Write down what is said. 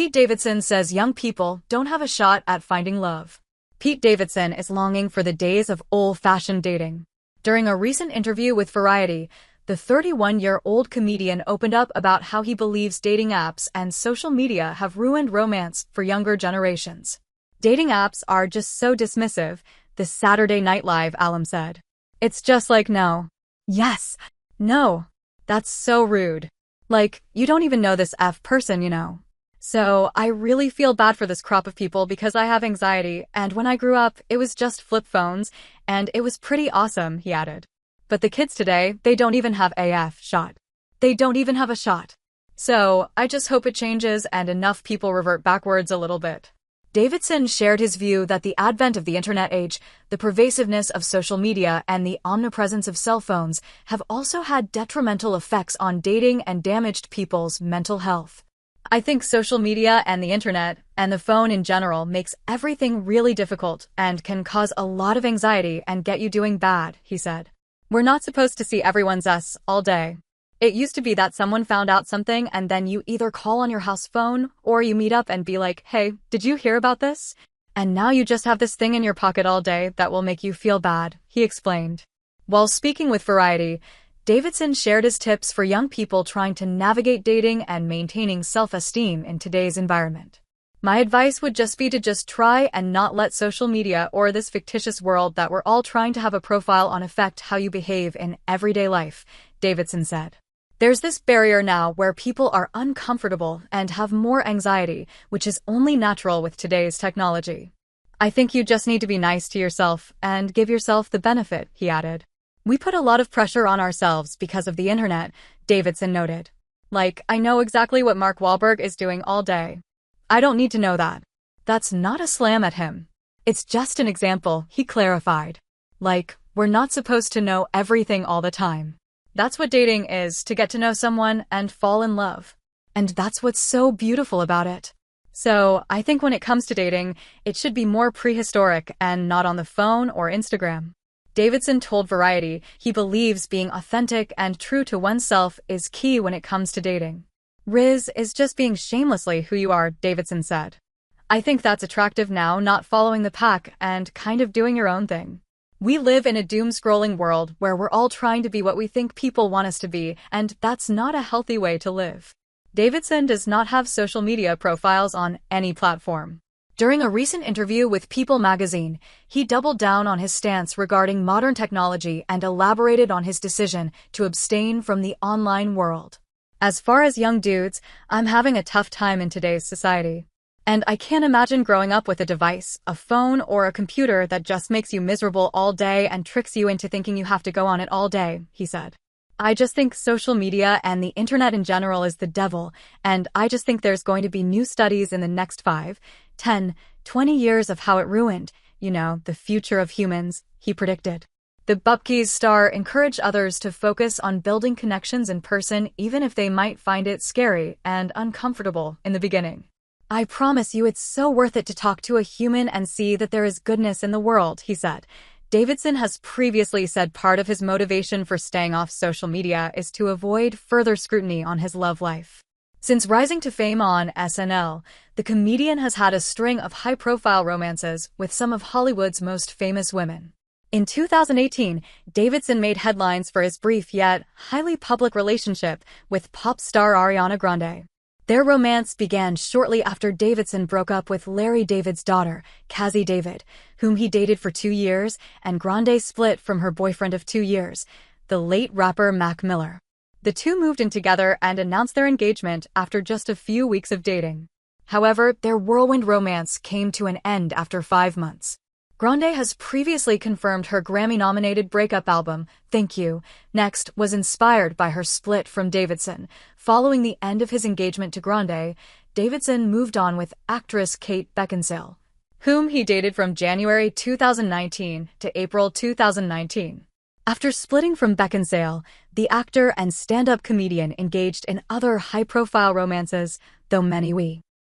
Pete Davidson says young people don't have a shot at finding love. Pete Davidson is longing for the days of old-fashioned dating. During a recent interview with Variety, the 31-year-old comedian opened up about how he believes dating apps and social media have ruined romance for younger generations. Dating apps are just so dismissive, the Saturday Night Live alum said. It's just like no. Yes. No. That's so rude. Like, you don't even know this person, you know. So, I really feel bad for this crop of people because I have anxiety, and when I grew up, it was just flip phones, and it was pretty awesome, he added. But the kids today, they don't even have shot. They don't even have a shot. So, I just hope it changes and enough people revert backwards a little bit. Davidson shared his view that the advent of the internet age, the pervasiveness of social media, and the omnipresence of cell phones have also had detrimental effects on dating and damaged people's mental health. I think social media and the internet, and the phone in general, makes everything really difficult and can cause a lot of anxiety and get you doing bad, he said. We're not supposed to see everyone's all day. It used to be that someone found out something and then you either call on your house phone or you meet up and be like, hey, did you hear about this? And now you just have this thing in your pocket all day that will make you feel bad, he explained. While speaking with Variety, Davidson shared his tips for young people trying to navigate dating and maintaining self-esteem in today's environment. My advice would just be to try and not let social media or this fictitious world that we're all trying to have a profile on affect how you behave in everyday life, Davidson said. There's this barrier now where people are uncomfortable and have more anxiety, which is only natural with today's technology. I think you just need to be nice to yourself and give yourself the benefit, he added. We put a lot of pressure on ourselves because of the internet, Davidson noted. Like, I know exactly what Mark Wahlberg is doing all day. I don't need to know that. That's not a slam at him. It's just an example, he clarified. Like, we're not supposed to know everything all the time. That's what dating is, to get to know someone and fall in love. And that's what's so beautiful about it. So, I think when it comes to dating, it should be more prehistoric and not on the phone or Instagram. Davidson told Variety he believes being authentic and true to oneself is key when it comes to dating. Riz is just being shamelessly who you are, Davidson said. I think that's attractive now, not following the pack and kind of doing your own thing. We live in a doom-scrolling world where we're all trying to be what we think people want us to be, and that's not a healthy way to live. Davidson does not have social media profiles on any platform. During a recent interview with People magazine, he doubled down on his stance regarding modern technology and elaborated on his decision to abstain from the online world. As far as young dudes, I'm having a tough time in today's society. And I can't imagine growing up with a device, a phone or a computer that just makes you miserable all day and tricks you into thinking you have to go on it all day, he said. I just think social media and the internet in general is the devil, and I just think there's going to be new studies in the next 5, 10, 20 years of how it ruined, the future of humans, he predicted. The Bupkis star encouraged others to focus on building connections in person even if they might find it scary and uncomfortable in the beginning. I promise you it's so worth it to talk to a human and see that there is goodness in the world, he said. Davidson has previously said part of his motivation for staying off social media is to avoid further scrutiny on his love life. Since rising to fame on SNL, the comedian has had a string of high-profile romances with some of Hollywood's most famous women. In 2018, Davidson made headlines for his brief yet highly public relationship with pop star Ariana Grande. Their romance began shortly after Davidson broke up with Larry David's daughter, Cassie David, whom he dated for 2 years, and Grande split from her boyfriend of 2 years, the late rapper Mac Miller. The two moved in together and announced their engagement after just a few weeks of dating. However, their whirlwind romance came to an end after 5 months. Grande has previously confirmed her Grammy-nominated breakup album, Thank You, Next, was inspired by her split from Davidson. Following the end of his engagement to Grande, Davidson moved on with actress Kate Beckinsale, whom he dated from January 2019 to April 2019. After splitting from Beckinsale, the actor and stand-up comedian engaged in other high-profile romances, though many